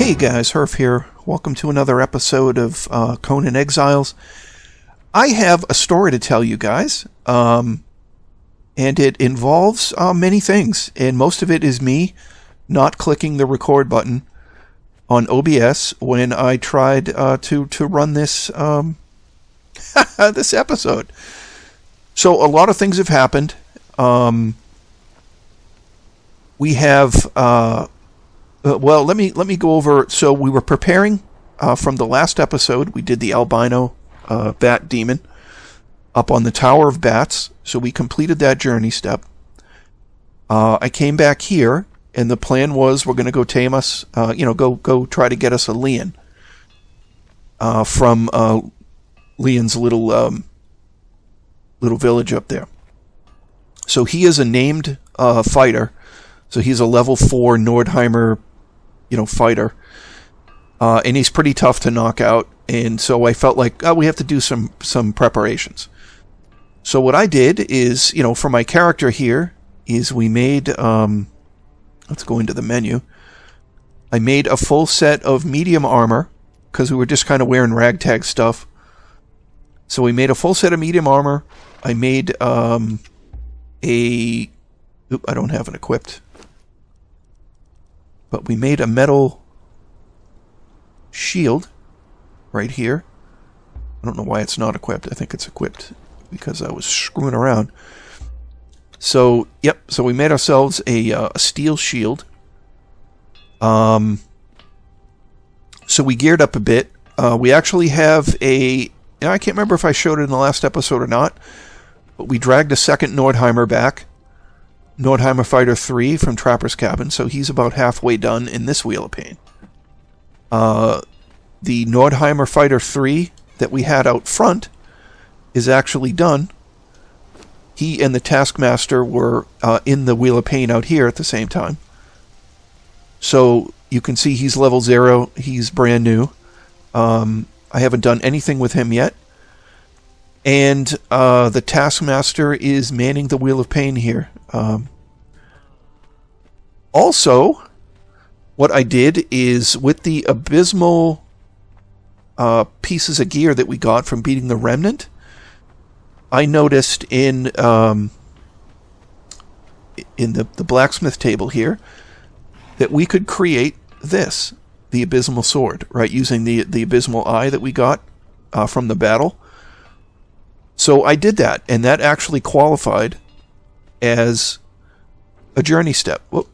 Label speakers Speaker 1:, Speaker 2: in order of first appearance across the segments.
Speaker 1: Hey guys, Hrph here. Welcome to another episode of Conan Exiles. I have a story to tell you guys, and it involves many things, and most of it is me not clicking the record button on OBS when I tried to run this this episode. So a lot of things have happened. We have well, let me go over. So we were preparing from the last episode. We did the albino bat demon up on the Tower of Bats. So we completed that journey step. I came back here, and the plan was we're going to go tame us. Go try to get us a Leon from Leon's little village up there. So he is a named fighter. So he's a level 4 Nordheimer, fighter. And he's pretty tough to knock out. And so I felt like, we have to do some preparations. So what I did is, for my character here, is we made, let's go into the menu. I made a full set of medium armor, because we were just kind of wearing ragtag stuff. So we made a full set of medium armor. I made I don't have it equipped. But we made a metal shield right here. I don't know why it's not equipped. I think it's equipped because I was screwing around. So, so we made ourselves a steel shield. So we geared up a bit. We actually have I can't remember if I showed it in the last episode or not, but we dragged a second Nordheimer back. Nordheimer Fighter 3 from Trapper's Cabin, so he's about halfway done in this Wheel of Pain. The Nordheimer Fighter 3 that we had out front is actually done. He and the Taskmaster were in the Wheel of Pain out here at the same time. So you can see he's level 0, he's brand new. I haven't done anything with him yet. And the Taskmaster is manning the Wheel of Pain here. Also, what I did is with the abysmal pieces of gear that we got from beating the Remnant, I noticed in the blacksmith table here that we could create this, the abysmal sword, right, using the abysmal eye that we got from the battle. So I did that, and that actually qualified as a journey step. Whoop,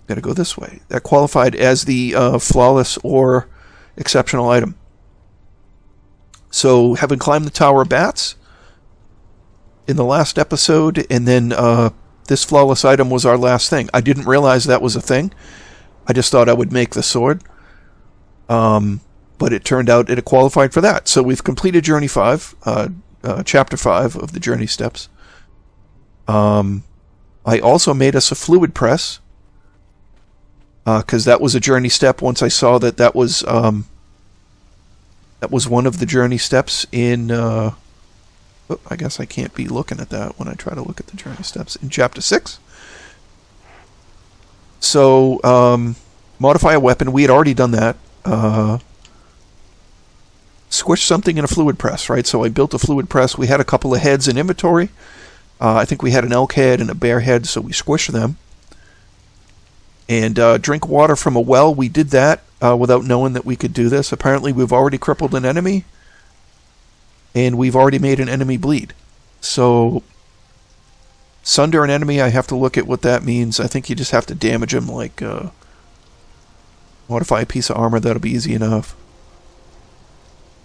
Speaker 1: gotta go this way. That qualified as the flawless or exceptional item. So, having climbed the Tower of Bats in the last episode, and then this flawless item was our last thing. I didn't realize that was a thing. I just thought I would make the sword. But it turned out it qualified for that. So we've completed Journey 5, Chapter 5 of the Journey Steps. I also made us a fluid press, because that was a journey step. Once I saw that was one of the journey steps in. I guess I can't be looking at that when I try to look at the journey steps in Chapter 6. So modify a weapon. We had already done that. Squish something in a fluid press, right? So I built a fluid press. We had a couple of heads in inventory. I think we had an elk head and a bear head, so we squished them. And drink water from a well. We did that without knowing that we could do this. Apparently we've already crippled an enemy, and we've already made an enemy bleed. So, sunder an enemy, I have to look at what that means. I think you just have to damage him, like modify a piece of armor. That'll be easy enough.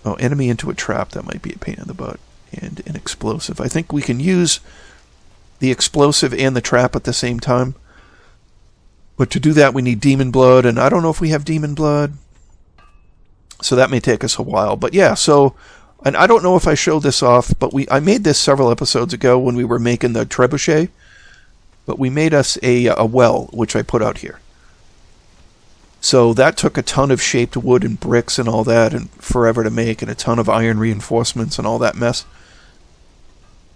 Speaker 1: Oh, enemy into a trap. That might be a pain in the butt. And an explosive. I think we can use the explosive and the trap at the same time. But to do that, we need demon blood, and I don't know if we have demon blood. So that may take us a while. But yeah, so, and I don't know if I showed this off, but I made this several episodes ago when we were making the trebuchet. But we made us a well, which I put out here. So that took a ton of shaped wood and bricks and all that, and forever to make, and a ton of iron reinforcements and all that mess.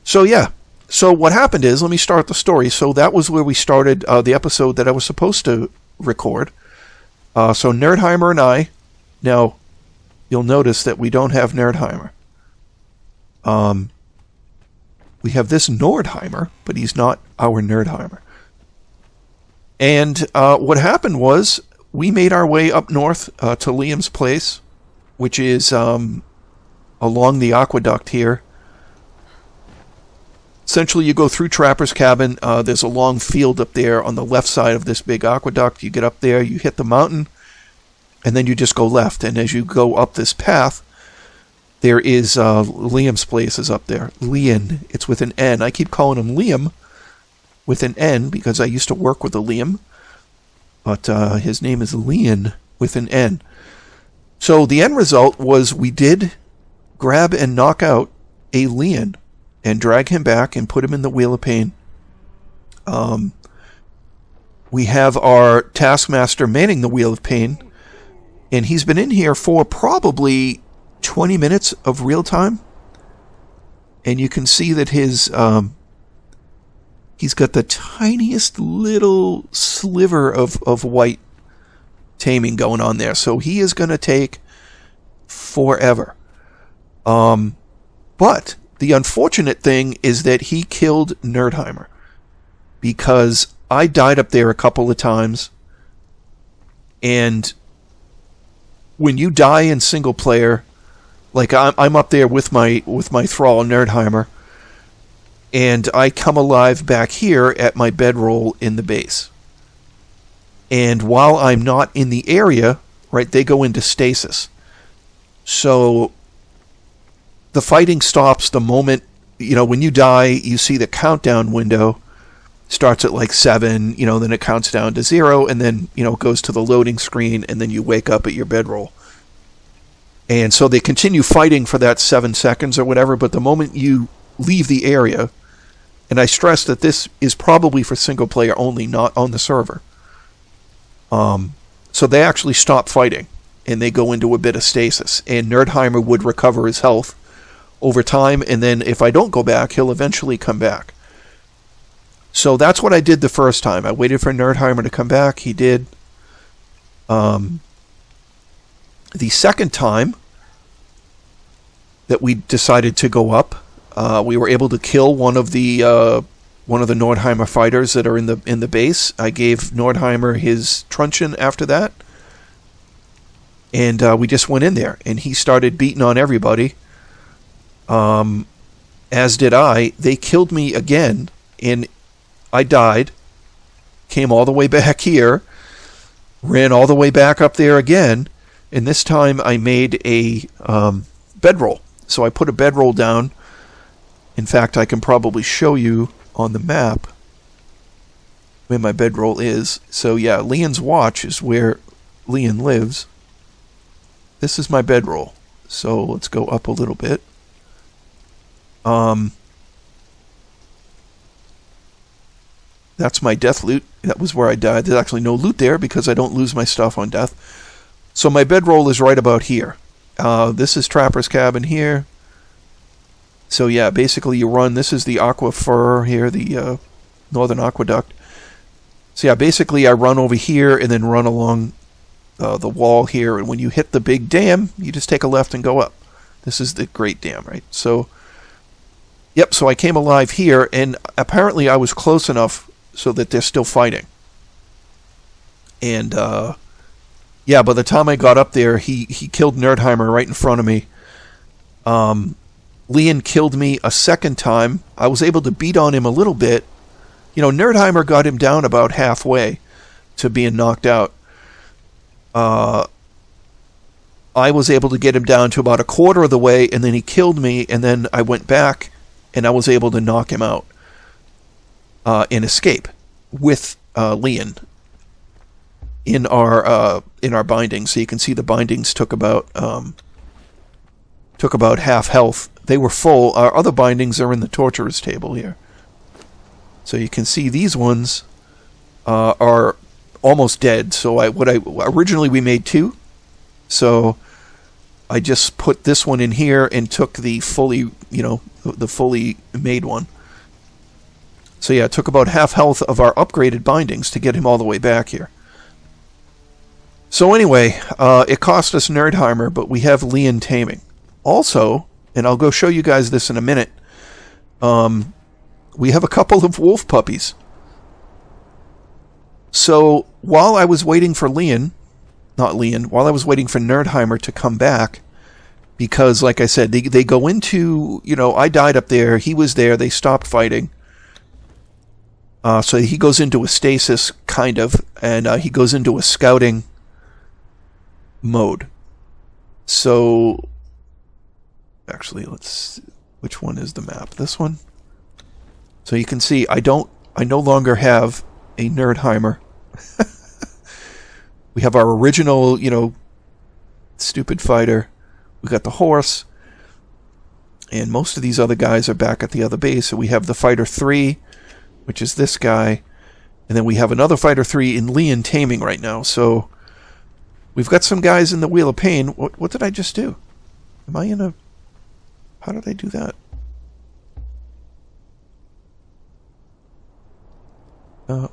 Speaker 1: So yeah, so what happened is, let me start the story. So that was where we started the episode that I was supposed to record. So Nerdheimer and I, now you'll notice that we don't have Nerdheimer. We have this Nordheimer, but he's not our Nerdheimer. And what happened was we made our way up north to Liam's place, which is along the aqueduct here. Essentially, you go through Trapper's Cabin. There's a long field up there on the left side of this big aqueduct. You get up there, you hit the mountain, and then you just go left. And as you go up this path, there is Liam's place is up there. Liam. It's with an N. I keep calling him Liam with an N because I used to work with a Liam. But his name is Liam with an N. So the end result was we did grab and knock out a Liam and drag him back and put him in the Wheel of Pain. We have our Taskmaster manning the Wheel of Pain, and he's been in here for probably 20 minutes of real time. And you can see that his he's got the tiniest little sliver of white taming going on there. So he is going to take forever. But the unfortunate thing is that he killed Nerdheimer, because I died up there a couple of times, and when you die in single player, like I'm up there with my thrall Nerdheimer, and I come alive back here at my bedroll in the base. And while I'm not in the area, right, they go into stasis. So the fighting stops the moment, when you die, you see the countdown window starts at like 7, then it counts down to 0, and then, it goes to the loading screen, and then you wake up at your bedroll. And so they continue fighting for that 7 seconds or whatever, but the moment you leave the area, and I stress that this is probably for single player only, not on the server. So they actually stop fighting, and they go into a bit of stasis, and Nerdheimer would recover his health over time, and then if I don't go back, he'll eventually come back. So that's what I did the first time. I waited for Nerdheimer to come back. He did. The second time that we decided to go up, we were able to kill one of the Nordheimer fighters that are in the base. I gave Nordheimer his truncheon after that, and we just went in there, and he started beating on everybody. As did I. They killed me again, and I died, came all the way back here, ran all the way back up there again, and this time I made a bedroll. So I put a bedroll down. In fact, I can probably show you on the map where my bedroll is. So yeah, Liam's watch is where Liam lives. This is my bedroll. So let's go up a little bit. That's my death loot. That was where I died. There's actually no loot there because I don't lose my stuff on death. So my bedroll is right about here. This is Trapper's Cabin here. So yeah, basically you run. This is the Aquifer here, the Northern Aqueduct. So yeah, basically I run over here and then run along the wall here. And when you hit the big dam, you just take a left and go up. This is the Great Dam, right? So, yep, so I came alive here, and apparently I was close enough so that they're still fighting. And, yeah, by the time I got up there, he killed Nerdheimer right in front of me. Liam killed me a second time. I was able to beat on him a little bit. Nerdheimer got him down about halfway to being knocked out. I was able to get him down to about a quarter of the way, and then he killed me, and then I went back, and I was able to knock him out and escape with Liam in our bindings. So you can see the bindings took about half health. They were full. Our other bindings are in the torturer's table here. So you can see these ones are almost dead. So originally we made 2. So I just put this one in here and took the fully made one. So yeah, it took about half health of our upgraded bindings to get him all the way back here. So anyway, it cost us Nerdheimer, but we have Leon taming. Also, and I'll go show you guys this in a minute, we have a couple of wolf puppies. So while I was waiting for while I was waiting for Nerdheimer to come back, because like I said, they go into, I died up there, he was there, they stopped fighting. So he goes into a stasis, kind of, and he goes into a scouting mode. So, actually, which one is the map? This one? So you can see, I no longer have a Nerdheimer. We have our original, stupid fighter. We got the horse. And most of these other guys are back at the other base. So we have the Fighter 3, which is this guy. And then we have another Fighter 3 in Leon taming right now. So we've got some guys in the Wheel of Pain. What did I just do? Am I in a... How did I do that?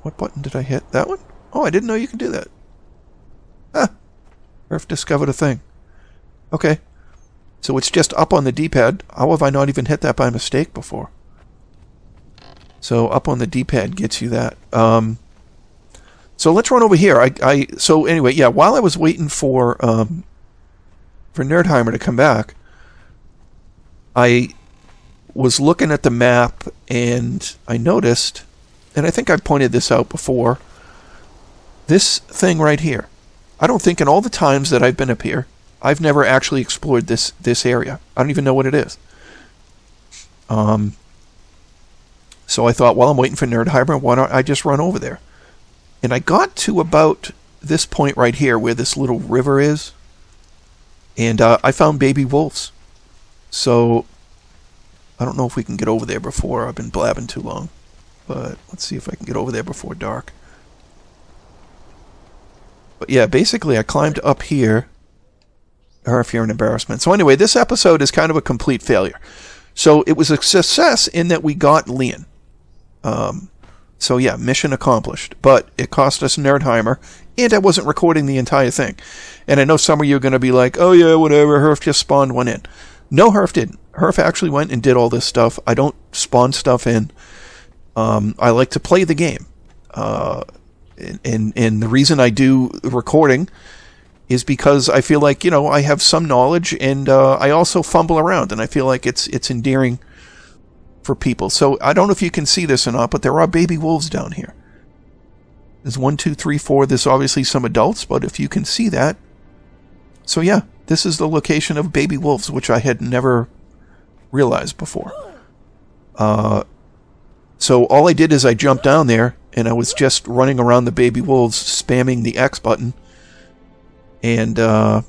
Speaker 1: What button did I hit? That one? Oh, I didn't know you could do that. Ah! Hrph discovered a thing. Okay. So it's just up on the D-pad. How have I not even hit that by mistake before? So up on the D-pad gets you that. So let's run over here. So anyway, yeah, while I was waiting for Nerdheimer to come back, I was looking at the map and I noticed, and I think I've pointed this out before, this thing right here. I don't think in all the times that I've been up here, I've never actually explored this area. I don't even know what it is. So I thought, well, I'm waiting for Nerdheimer, why don't I just run over there? And I got to about this point right here where this little river is, and I found baby wolves. So I don't know if we can get over there before I've been blabbing too long, but let's see if I can get over there before dark. But yeah, basically I climbed up here. If you're an embarrassment. So anyway, this episode is kind of a complete failure. So it was a success in that we got Leon. So yeah, mission accomplished. But it cost us Nerdheimer, and I wasn't recording the entire thing. And I know some of you are going to be like, oh yeah, whatever, Hrph just spawned one in. No, Hrph didn't. Hrph actually went and did all this stuff. I don't spawn stuff in. I like to play the game. And the reason I do recording is because I feel like, I have some knowledge, and I also fumble around, and I feel like it's endearing for people. So I don't know if you can see this or not, but there are baby wolves down here. There's 1, 2, 3, 4. There's obviously some adults, but if you can see that. So yeah, this is the location of baby wolves, which I had never realized before. So all I did is I jumped down there, and I was just running around the baby wolves, spamming the X button. And, yeah,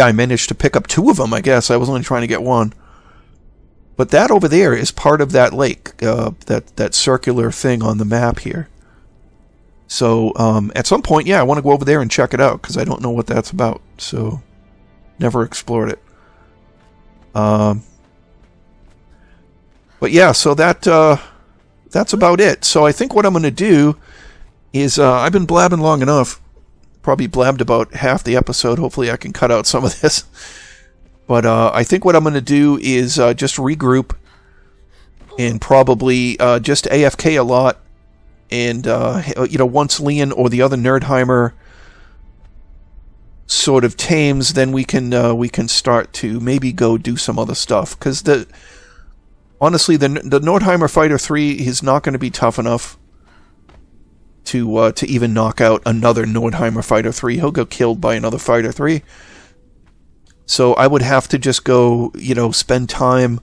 Speaker 1: I managed to pick up 2 of them, I guess. I was only trying to get 1. But that over there is part of that lake, that circular thing on the map here. So, at some point, yeah, I want to go over there and check it out, because I don't know what that's about. So, never explored it. But yeah, so that's about it. So I think what I'm going to do is, I've been blabbing long enough. Probably blabbed about half the episode. Hopefully I can cut out some of this. But I think what I'm going to do is just regroup and probably just AFK a lot. And, once Leon or the other Nerdheimer sort of tames, then we can start to maybe go do some other stuff. Because honestly, the Nordheimer Fighter 3 is not going to be tough enough to even knock out another Nordheimer Fighter 3. He'll go killed by another Fighter 3. So I would have to just go, spend time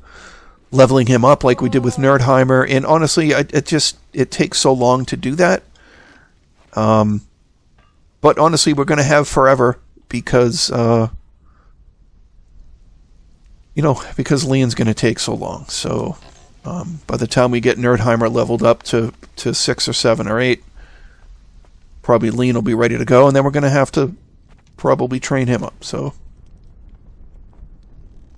Speaker 1: leveling him up like we did with Nerdheimer. And honestly, it takes so long to do that. But honestly, we're going to have forever because, because Leon's going to take so long. So by the time we get Nerdheimer leveled up to 6 or 7 or 8, probably Leon will be ready to go, and then we're going to have to probably train him up. So,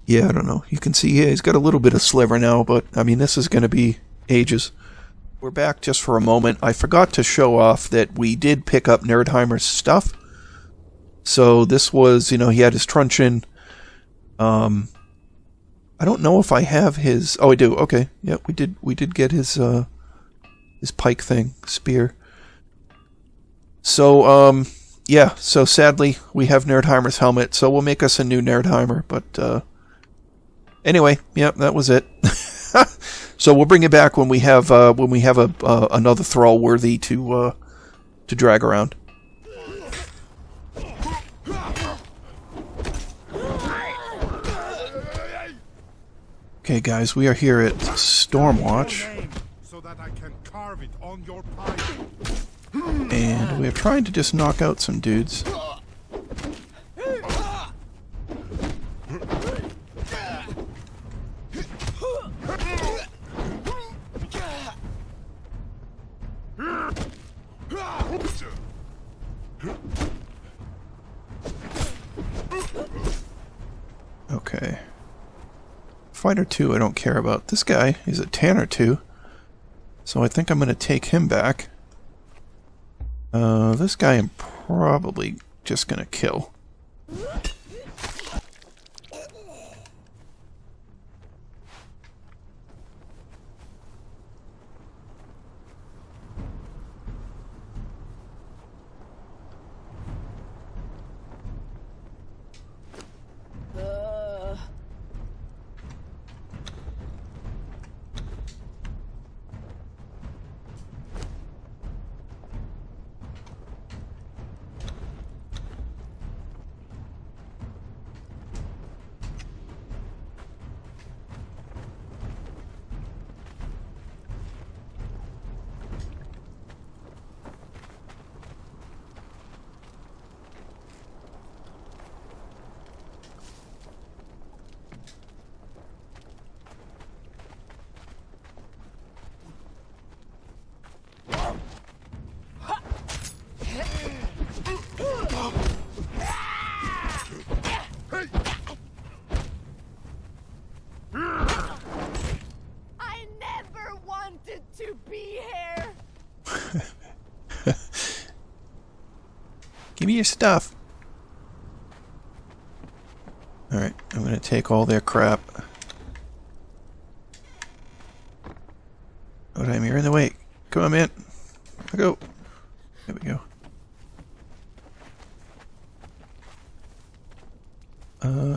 Speaker 1: yeah, I don't know. You can see, yeah, he's got a little bit of sliver now, but, I mean, this is going to be ages. We're back just for a moment. I forgot to show off that we did pick up Nerdheimer's stuff. So this was, you know, he had his truncheon. I don't know if I have his... Oh, I do. Okay. Yeah, we did get his pike thing, spear. So, yeah. So sadly, we have Nerdheimer's helmet. So we'll make us a new Nerdheimer. But anyway, yeah, that was it. So we'll bring it back when we have another thrall worthy to drag around. Okay, guys, we are here at Stormwatch, and we're trying to just knock out some dudes. Okay. Fighter 2 I don't care about. This guy, he's a Tanner 2. So I think I'm going to take him back. This guy I'm probably just going to kill. Give me your stuff. Alright, I'm gonna take all their crap. Oh damn, you're in the way. Come on, man. Go. There we go.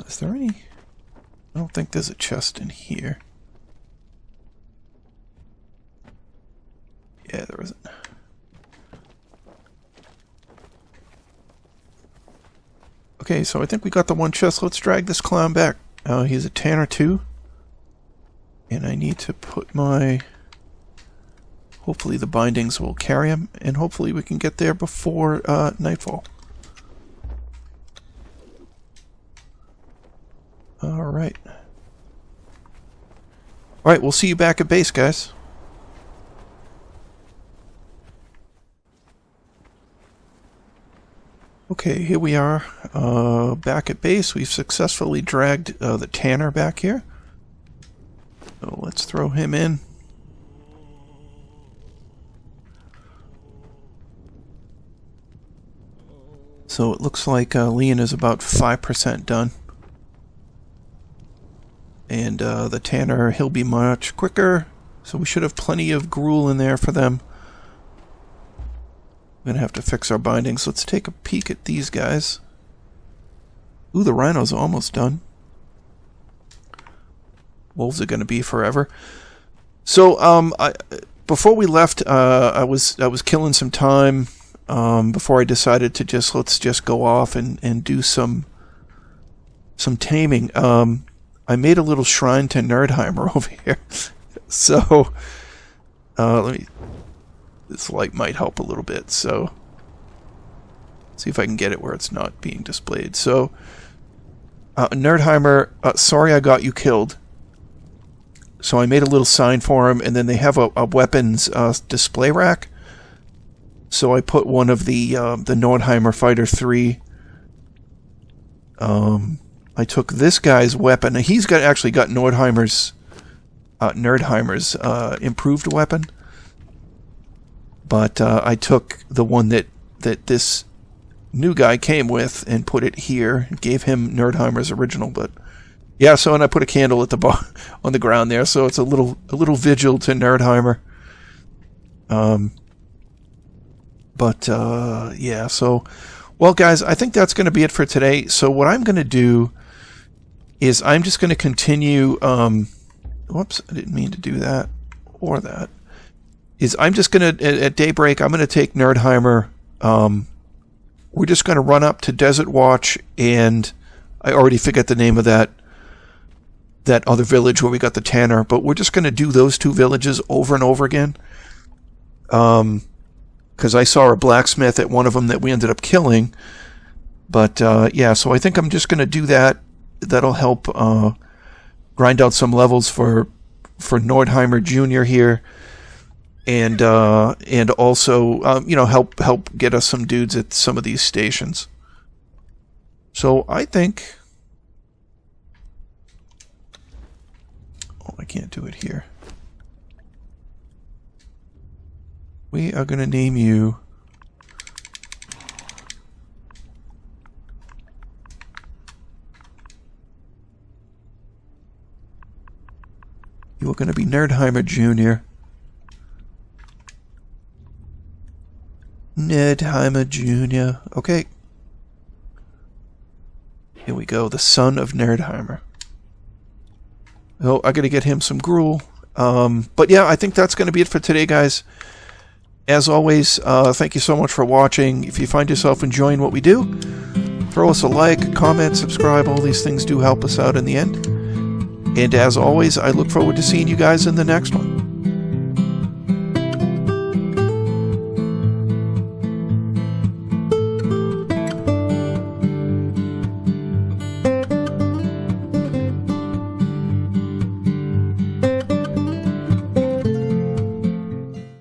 Speaker 1: Is there any... I don't think there's a chest in here. Yeah, there isn't. Okay, so I think we got the one chest. Let's drag this clown back. He's a Tanner 2. And I need to put my... Hopefully the bindings will carry him, and hopefully we can get there before nightfall. Alright. Alright, we'll see you back at base, guys. Okay, here we are, back at base. We've successfully dragged the Tanner back here. So let's throw him in. So it looks like Leon is about 5% done. And the Tanner, he'll be much quicker. So we should have plenty of gruel in there for them. We're going to have to fix our bindings. Let's take a peek at these guys. Ooh, the rhinos are almost done. Wolves are going to be forever. So, before we left, I was killing some time before I decided to let's just go off and do some taming. I made a little shrine to Nerdheimer over here. So, let me... This light might help a little bit, so see if I can get it where it's not being displayed. So, Nerdheimer, sorry I got you killed. So I made a little sign for him, and then they have a weapons display rack. So I put one of the Nordheimer Fighter 3. I took this guy's weapon. He's actually got Nerdheimer's improved weapon. But I took the one that this new guy came with and put it here. Gave him Nerdheimer's original, but yeah. So and I put a candle at the on the ground there, so it's a little vigil to Nerdheimer. Yeah. So, well, guys, I think that's going to be it for today. So what I'm going to do is I'm just going to continue. Whoops, I didn't mean to do that or that. Is I'm just going to at daybreak. I'm going to take Nerdheimer. We're just going to run up to Desert Watch, and I already forget the name of that other village where we got the Tanner, but we're just going to do those two villages over and over again. Because I saw a blacksmith at one of them that we ended up killing. But, yeah, so I think I'm just going to do that. That'll help grind out some levels for Nordheimer Jr. here. And also, you know, help get us some dudes at some of these stations. So I think... Oh, I can't do it here. We are going to name you... You are going to be Nerdheimer Jr. Nerdheimer Jr. Okay. Here we go. The son of Nerdheimer. Oh, I got to get him some gruel. But yeah, I think that's going to be it for today, guys. As always, thank you so much for watching. If you find yourself enjoying what we do, throw us a like, comment, subscribe. All these things do help us out in the end. And as always, I look forward to seeing you guys in the next one.